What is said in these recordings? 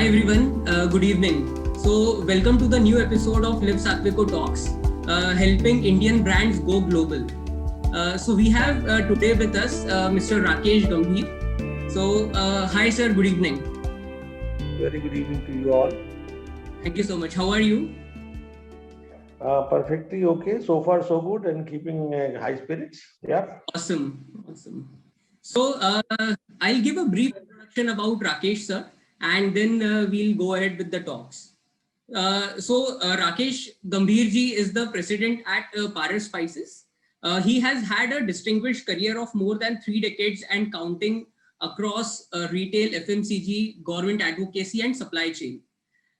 Hi everyone, good evening. So welcome to the new episode of Liv Satviko Talks, helping Indian brands go global. So we have today with us Mr. Rakesh Gambhir. So hi sir, good evening. Very good evening to you all. Thank you so much. How are you? Perfectly okay. So far, so good, and keeping high spirits. Yeah. Awesome. So I'll give a brief introduction about Rakesh sir, and then we'll go ahead with the talks. Rakesh Gambhir ji is the president at Paras Spices. He has had a distinguished career of more than 3 decades and counting across retail, FMCG, government advocacy, and supply chain.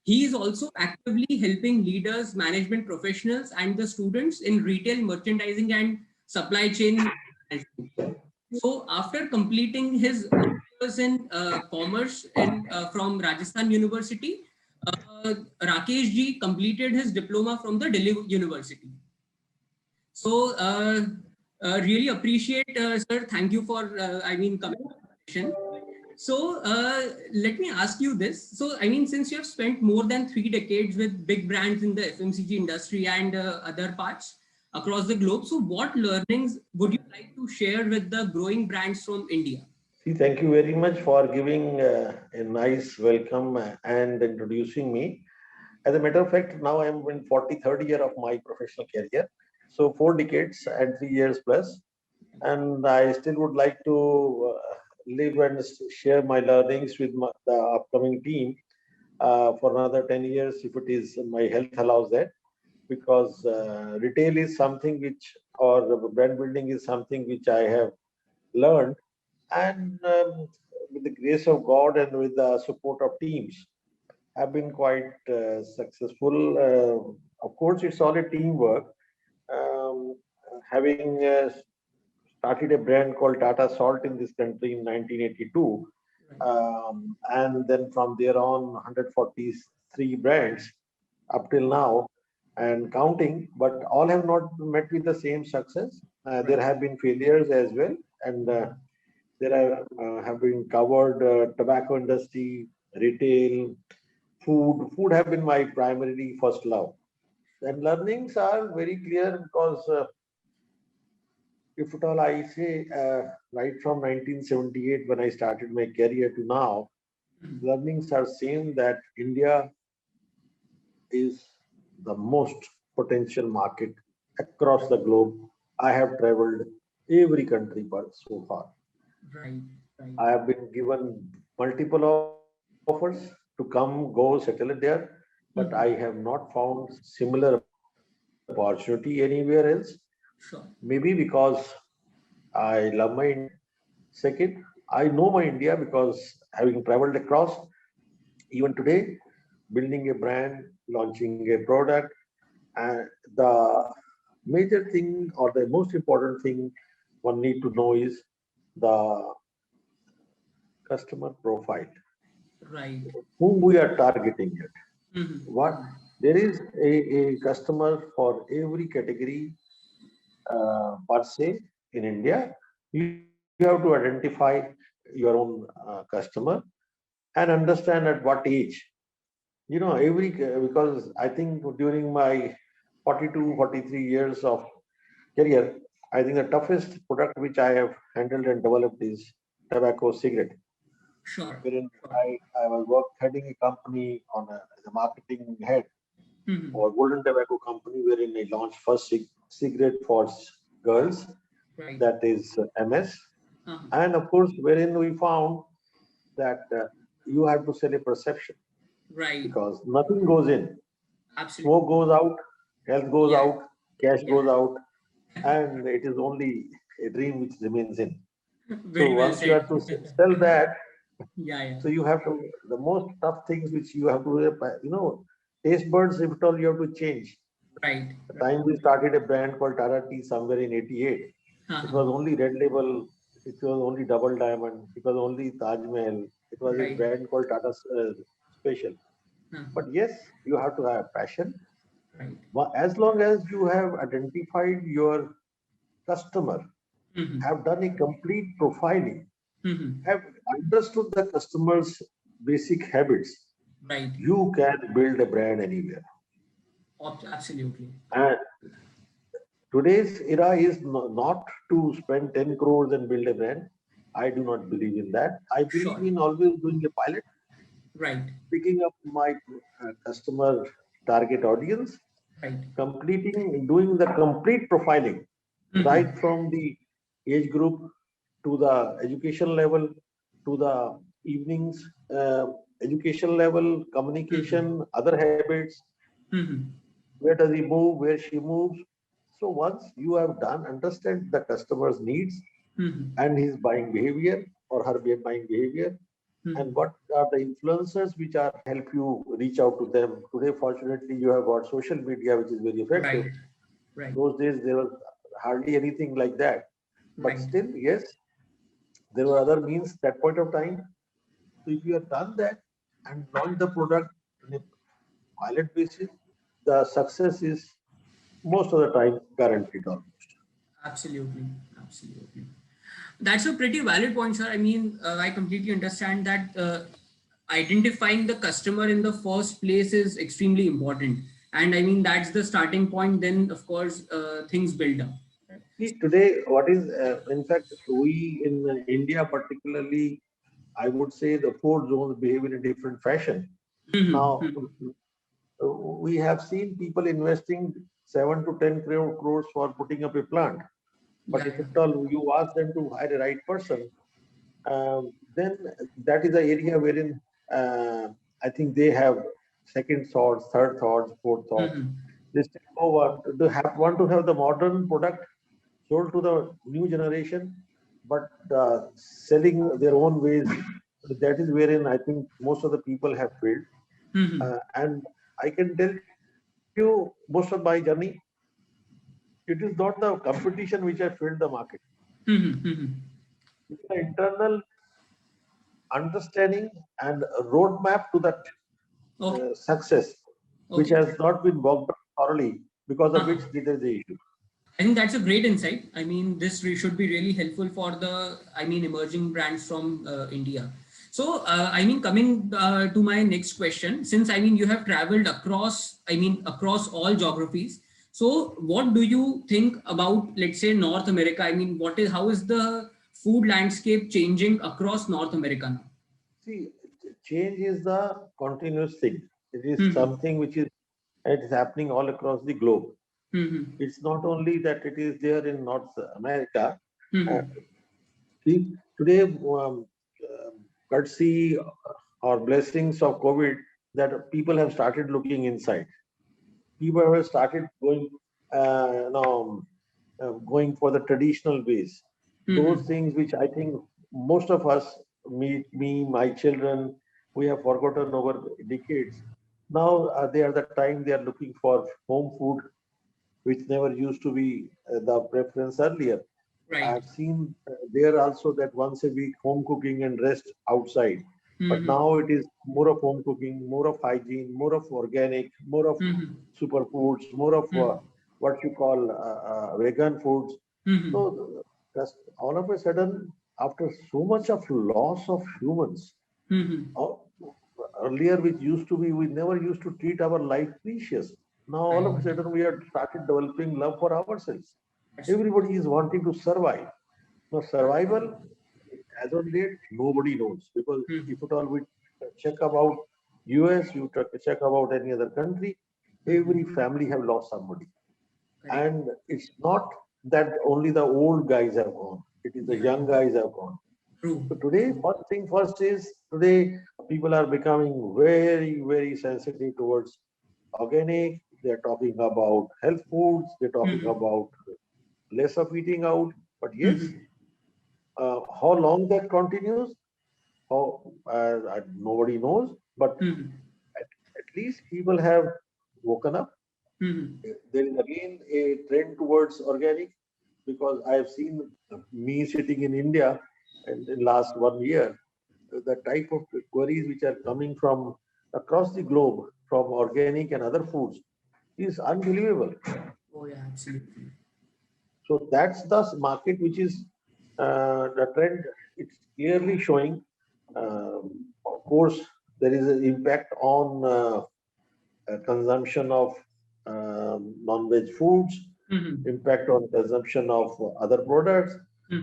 He is also actively helping leaders, management professionals, and the students in retail merchandising and supply chain management. So, after completing his masters in commerce from Rajasthan University, Rakesh ji completed his diploma from the Delhi University. So, really appreciate, sir. Thank you for, coming to the session. So let me ask you this. So I mean, since you have spent more than 3 decades with big brands in the FMCG industry and other parts across the globe, so what learnings would you like to share with the growing brands from India? See, thank you very much for giving a nice welcome and introducing me. As a matter of fact, now I am in 43rd year of my professional career. So 4 decades and 3 years plus, and I still would like to live and share my learnings with the upcoming team for another 10 years if it is my health allows that. Because retail is something which, or brand building is something which I have learned, and with the grace of God and with the support of teams, have been quite successful. Of course, it's all a teamwork. Um, Having started a brand called Tata Salt in this country in 1982, and then from there on, 143 brands up till now and counting, but all have not met with the same success. There have been failures as well, and have been covered tobacco industry, retail, food. Food have been my primary first love. And learnings are very clear because if at all I say, right from 1978 when I started my career to now, learnings are same that India is the most potential market across the globe. I have traveled every country but so far. Right, right. I have been given multiple offers to come, go, settle it there, but I have not found similar opportunity anywhere else. Maybe Sure. because I love my India. Second, I know my India because having traveled across, even today, building a brand, launching a product, and the major thing or the most important thing one need to know is the customer profile, Right. whom we are targeting at. What Mm-hmm. there is a customer for every category per se in India. You have to identify your own customer and understand at what age. You know, because I think during my 42, 43 years of career, I think the toughest product which I have handled and developed is tobacco cigarette, Sure. wherein Sure. I was heading a company as a marketing head Mm-hmm. for Golden Tobacco Company, wherein I launched first cigarette for girls, Right. that is MS, Uh-huh. and of course, wherein we found that you have to sell a perception Right. because nothing goes in, Absolutely. smoke goes out, health goes Yeah. out, cash Yeah. goes out, and it is only a dream which remains in. So Very well once you said. have to sell that, Yeah. Yeah. so you have to the most tough things which you have to taste buds if at all you have to change. Right. The Right. time we started a brand called Tata Tea somewhere in '88, it Uh-huh. was only red label, it was only double diamond, it was only Taj Mahal, it was a Right. brand called Tata Special. Uh-huh. But yes, you have to have passion. Right. As long as you have identified your customer, Mm-hmm. have done a complete profiling, Mm-hmm. have understood the customer's basic habits, Right. You can build a brand anywhere. Absolutely. And today's era is not to spend 10 crores and build a brand. I do not believe in that. I believe Sure. in always doing a pilot, Right. picking up my customer target audience, Right. doing the complete profiling, Mhm. right from the age group to the education level, to the evenings, education level, Mhm. communication, other habits, Mhm. where does he move, where she moves. So once you have done, understand the customer's needs Mhm. and his buying behavior or her buying behavior, and Mhm. what are the influencers which are help you reach out to them. Today, fortunately, you have got social media, which is very effective. Right. Right. Those days, there was hardly anything like that. But Right. still, yes, there were other means that point of time. So if you have done that and launched the product on a pilot basis, the success is most of the time guaranteed almost. Absolutely. Absolutely. That's a pretty valid point, sir. I mean, I completely understand that identifying the customer in the first place is extremely important. And I mean, that's the starting point. Then, of course, things build up. See, today, what is, in fact, we in India particularly, I would say the four zones behave in a different fashion. Mhm. Now, we have seen people investing 7 to 10 crores for putting up a plant. But Yeah, if yeah. at all you ask them to hire a right person, then that is the area wherein I think they have second thoughts, third thoughts, fourth thoughts. Mhm. They still want to have the modern product sold to the new generation, but selling their own ways. That is wherein I think most of the people have failed. Mhm. And I can tell you, most of my journey, it is not the competition which has failed the market. Mhm. Mhm. It's the internal understanding and roadmap to that Okay. success, which Okay. has not been worked out thoroughly, because of Uh-huh. which there is the issue. I think that's a great insight. I mean, this should be really helpful for the, I mean, emerging brands from India. So, I mean, coming to my next question, since I mean, you have traveled across, I mean, across all geographies. So, what do you think about, let's say, North America? I mean, how is the food landscape changing across North America now? See, change is the continuous thing. It is Hmm. something which is it is happening all across the globe. Hmm. It's not only that it is there in North America. Uh, Hmm. See, today, courtesy or blessings of COVID, that people have started looking inside. People have started going for the traditional ways. Hmm. Those things which I think most of us, me, my children, we have forgotten over decades. Now they are the time they are looking for home food, which never used to be the preference earlier. Right. I've seen there also that once a week home cooking and rest outside. But Hmm. now it is more of home cooking, more of hygiene, more of organic, more of Hmm. superfoods, more of Hmm. what you call vegan foods. Hmm. So that's all of a sudden, after so much of loss of humans, Hmm. uh, earlier which used to be, we never used to treat our life precious. Now all of a Right. sudden we have started developing love for ourselves. That's true. Everybody is wanting to survive. Now, survival, as on date, nobody knows, because Hmm. if at all we check about US, you check about any other country, Hmm. every family have lost somebody. Correct. And it's not that only the old guys have gone, it is the Yeah, young guys have gone. true. So today, first thing first is, today people are becoming very, very sensitive towards organic. They're talking about health foods. They're talking Hmm. about less of eating out. But yes, Hmm. how long that continues, how nobody knows. But Hmm. at least people have woken up. Hmm. There is again a trend towards organic, because I have seen me sitting in India in last 1 year, the type of queries which are coming from across the globe from organic and other foods is unbelievable. Oh yeah, absolutely. So that's the market which is the trend. It's clearly showing. Of course, there is an impact on consumption of non-veg foods, impact on consumption of other products.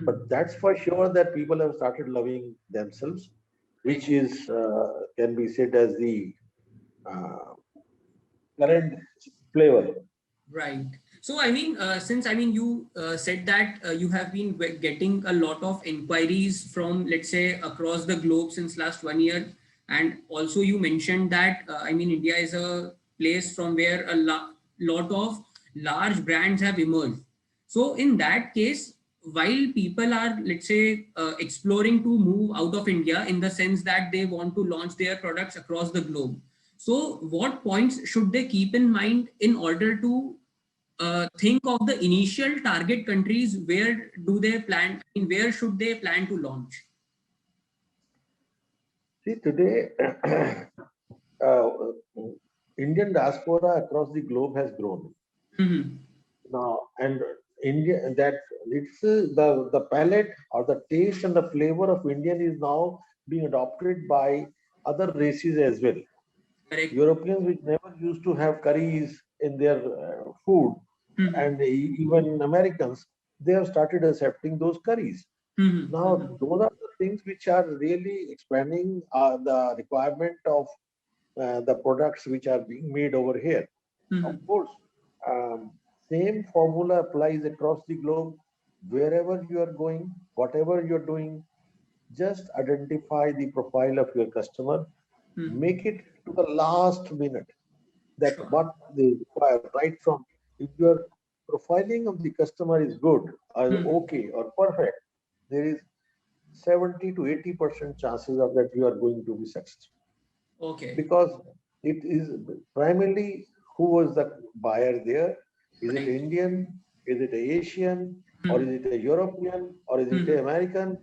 But that's for sure that people have started loving themselves, which is can be said as the uh, current flavor. Right. So, I mean, since you said that you have been getting a lot of inquiries from, let's say, across the globe since last 1 year, and also you mentioned that India is a place from where a lot of large brands have emerged. So, in that case, while people are, let's say, exploring to move out of India in the sense that they want to launch their products across the globe, so what points should they keep in mind in order to think of the initial target countries? Where do they plan? Where should they plan to launch? See, today, uh, Indian diaspora across the globe has grown. Now, and India, that it's the palate or the taste and the flavor of Indian is now being adopted by other races as well. Correct. Europeans, which never used to have curries in their food, and even Americans, they have started accepting those curries. Now, those are the things which are really expanding the requirement of the products which are being made over here. Of course, um, same formula applies across the globe. Wherever you are going, whatever you're doing, just identify the profile of your customer, make it to the last minute that Sure. what they require, right from if your profiling of the customer is good or okay or perfect, there is 70 to 80% chances of that you are going to be successful. Okay. Because it is primarily who was the buyer there. Is it Right. Indian? Is it a Asian? Or is it a European? Or is it a American?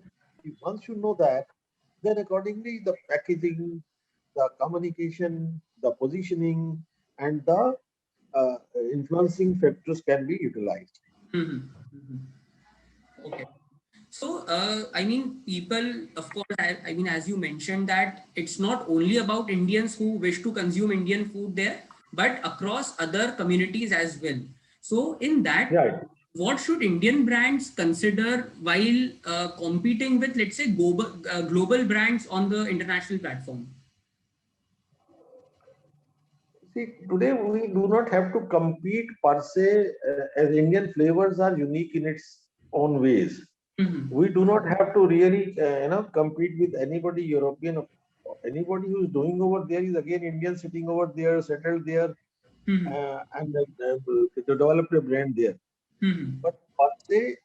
Once you know that, then accordingly the packaging, the communication, the positioning, and the influencing factors can be utilized. Okay. So, people, of course, as you mentioned, that it's not only about Indians who wish to consume Indian food there, but across other communities as well. So, in that, Yeah. what should Indian brands consider while competing with, let's say, global brands on the international platform? See, today we do not have to compete per se, as Indian flavors are unique in its own ways. We do not have to really, compete with anybody European. Anybody who is doing over there is again Indian sitting over there, settled there, and developed a brand there. But per se,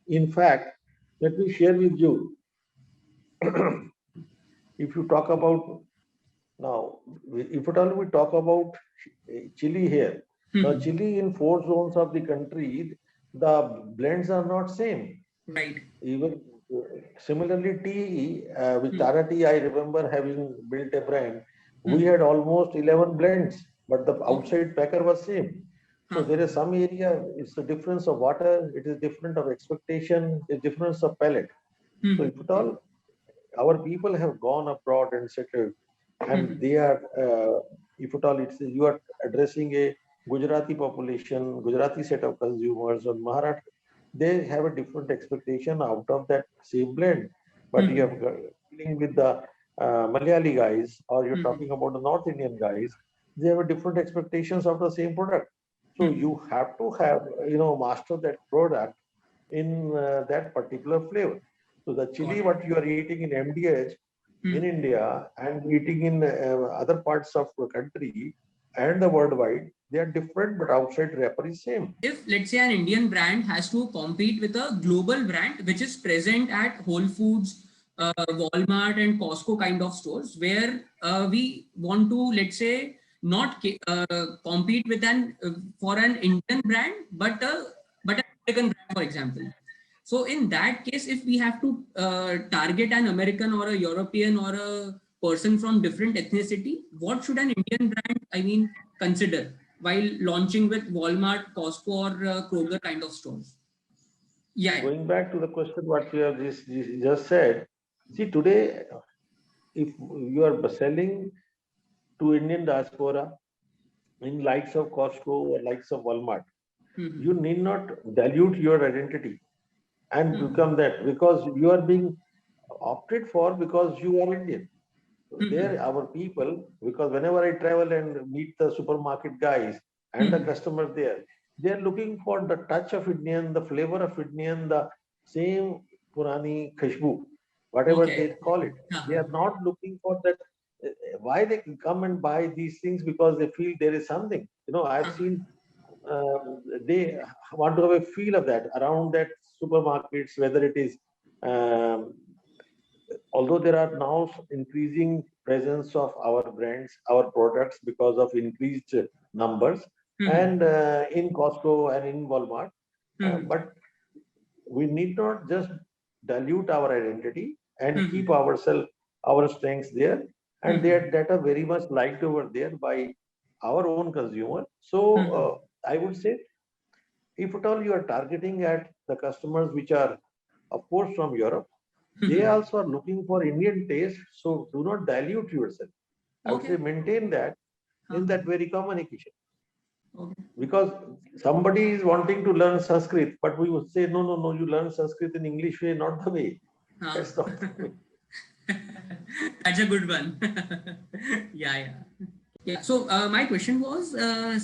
in fact, let me share with you. If you talk about now, if at all we talk about chili here, now chili in 4 zones of the country, the blends are not same. Right. Even similarly, tea, with Tara Tea, I remember having built a brand. We had almost 11 blends, but the outside packer was same. So there is some area, it's a difference of water, it is different of expectation, it's difference of palate. So if at all, our people have gone abroad and settled, and they are, if at all, it's you are addressing a Gujarati population, Gujarati set of consumers, or Maharashtra, they have a different expectation out of that same blend. But you have dealing with the Malayali guys, or you're talking about the North Indian guys, they have a different expectations of the same product. So you have to have, master that product in that particular flavor. So the chili what you are eating in MDH in India and eating in other parts of the country and the worldwide, they are different, but outside wrapper is same. If, let's say, an Indian brand has to compete with a global brand which is present at Whole Foods, Walmart, and Costco kind of stores, where we want to, let's say, not compete with for an Indian brand, but an American brand, for example. So in that case, if we have to target an American or a European or a person from different ethnicity, what should an Indian brand, consider while launching with Walmart, Costco, or Kroger kind of stores? Yeah. Going back to the question what you have just said, see today if you are selling to Indian diaspora in likes of Costco or likes of Walmart, you need not dilute your identity and become that, because you are being opted for because you are Indian. There, our people, because whenever I travel and meet the supermarket guys and the customers there, they are looking for the touch of Indian, the flavor of Indian, the same Purani Khushbu, whatever Okay. they call it. They are not looking for that. Why they come and buy these things? Because they feel there is something. I've seen they want to have a feel of that around that supermarkets, whether it is um, although there are now increasing presence of our brands, our products because of increased numbers, and in Costco and in Walmart, but we need not just dilute our identity and keep ourselves, our strengths there, and that are very much liked over there by our own consumer. So I would say, if at all you are targeting at the customers which are, of course, from Europe, they also are looking for Indian taste. So do not dilute yourself. I would say Okay. maintain that in that very communication. Okay. Because somebody is wanting to learn Sanskrit, but we would say, no, no, no, you learn Sanskrit in English way, not the way. That's not the way. That's a good one. Yeah, yeah. Yeah. So my question was,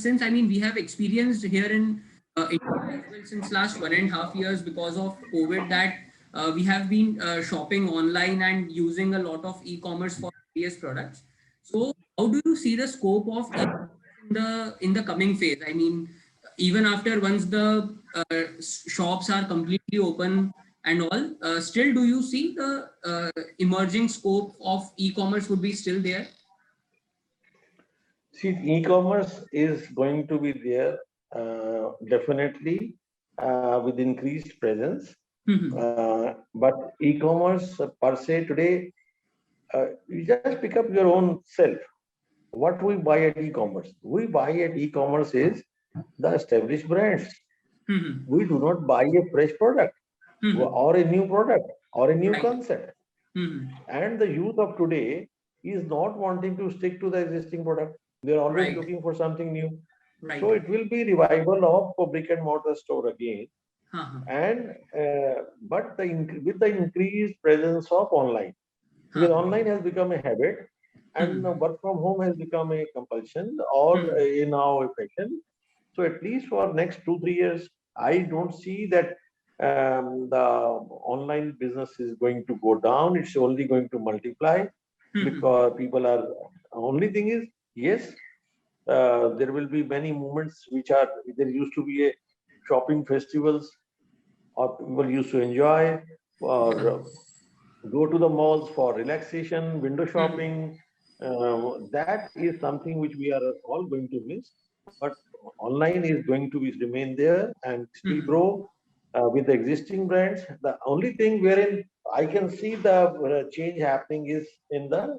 since I mean we have experienced here in India as well since last 1.5 years because of COVID, that we have been shopping online and using a lot of e-commerce for various products. So how do you see the scope of in the coming phase? I mean, even after once the shops are completely open and all, still do you see the emerging scope of e-commerce would be still there? See, e-commerce is going to be there definitely with increased presence. But e-commerce per se today, you just pick up your own self. What we buy at e-commerce? We buy at e-commerce is the established brands. We do not buy a fresh product or a new product or a new Right. concept. And the youth of today is not wanting to stick to the existing product. They're always Right. looking for something new. Right. So it will be revival of brick and mortar store again. Uh-huh. And but with the increased presence of online, because online has become a habit, and work from home has become a compulsion or a now a fashion. So at least for next 2-3 years, I don't see that the online business is going to go down. It's only going to multiply because people are. Only thing is, yes, there will be many moments which are, there used to be a shopping festivals, or people used to enjoy, or go to the malls for relaxation, window shopping. That is something which we are all going to miss. But online is going to be remain there and still grow with the existing brands. The only thing wherein I can see the change happening is in the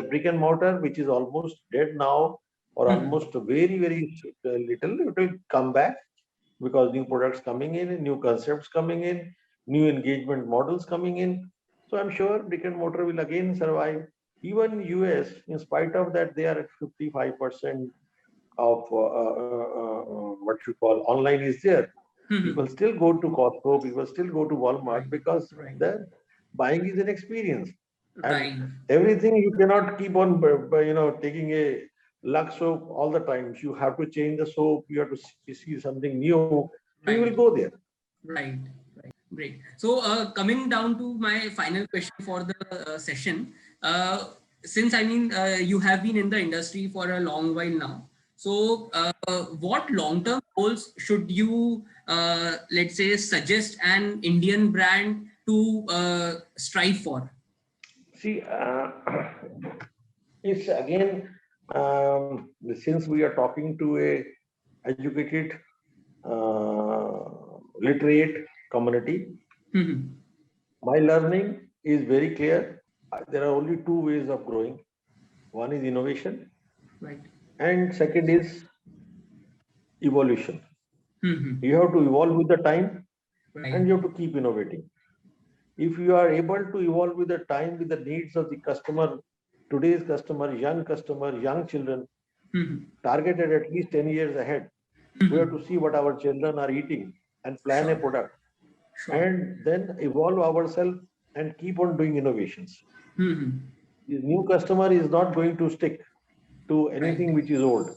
brick and mortar, which is almost dead now, or almost very, very little. It will come back because new products coming in, new concepts coming in, new engagement models coming in. So I'm sure brick and mortar will again survive. Even US, in spite of that, they are at 55% of what you call online is there. People still go to Costco, people still go to Walmart because Right. the buying is an experience. And Right. everything you cannot keep on, taking a Lux soap all the time. You have to change the soap. You have to see something new. So you will Right. go there. Right. Right. Great. So coming down to my final question for the session, since I mean you have been in the industry for a long while now, so what long-term goals should you let's say suggest an Indian brand to strive for? See, it's again, since we are talking to a educated, literate community, my learning is very clear. There are only two ways of growing. One is innovation, Right. and second is evolution. Mm-hmm. You have to evolve with the time, Right. and you have to keep innovating. if you are able to evolve with the time, with the needs of the customer, today's customer, young children, targeted at least 10 years ahead, we have to see what our children are eating and plan a Sure. product, Sure. and then evolve ourselves and keep on doing innovations. Mhm. The new customer is not going to stick to anything Right. which is old.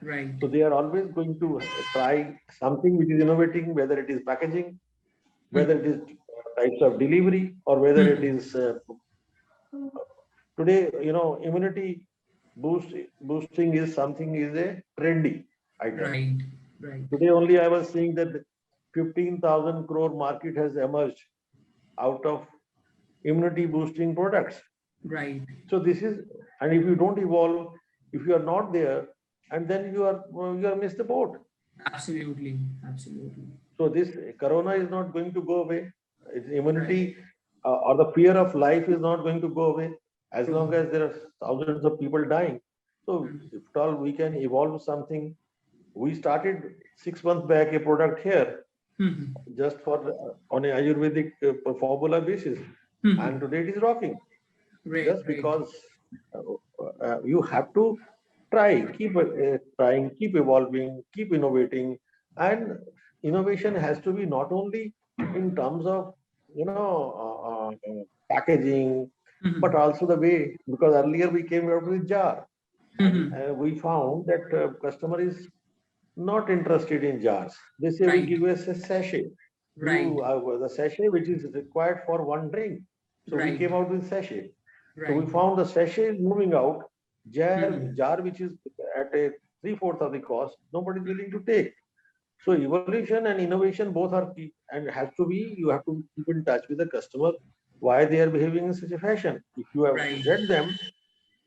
Right. So they are always going to try something which is innovating, whether it is packaging, whether it is types of delivery, or whether it is today, immunity boosting is something is a trendy item. Right. Right. Today only I was seeing that 15,000 crore market has emerged out of immunity boosting products. Right. So this is, and if you don't evolve, if you are not there, and then you are missed the boat. Absolutely. Absolutely. So this corona is not going to go away. Immunity or the fear of life is not going to go away as True. long as there are thousands of people dying. So if at all we can evolve something, we started 6 months back a product here just for on a Ayurvedic formula basis, and today it is rocking. Right. Just Right. because you have to keep trying, keep evolving, keep innovating, and innovation has to be not only in terms of packaging, but also the way, because earlier we came out with jar, and we found that customer is not interested in jars. They say we Right. give us a sachet. Right. The sachet which is required for one drink. So we Right. came out with sachet. So we Right. found the sachet is moving out. Jar which is at a 3/4 of the cost, nobody is willing to take. So evolution and innovation both are key, and has to be, you have to keep in touch with the customer, why they are behaving in such a fashion. If you have Right. read them,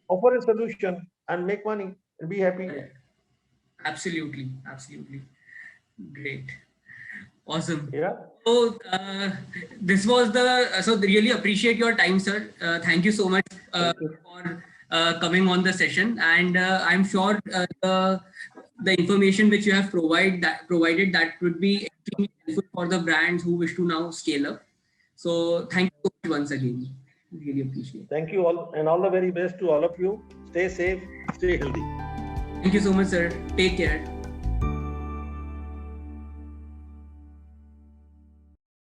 offer a solution and make money and be happy. Right. Absolutely. Absolutely. Great. Awesome. Yeah. So this was so really appreciate your time, sir. Thank you so much Thank you. for coming on the session, and I'm sure the information which you have provided that would be extremely helpful for the brands who wish to now scale up. So thank you so much once again. Really appreciate it. Thank you all, and all the very best to all of you. Stay safe, stay healthy. Thank you so much, sir. Take care.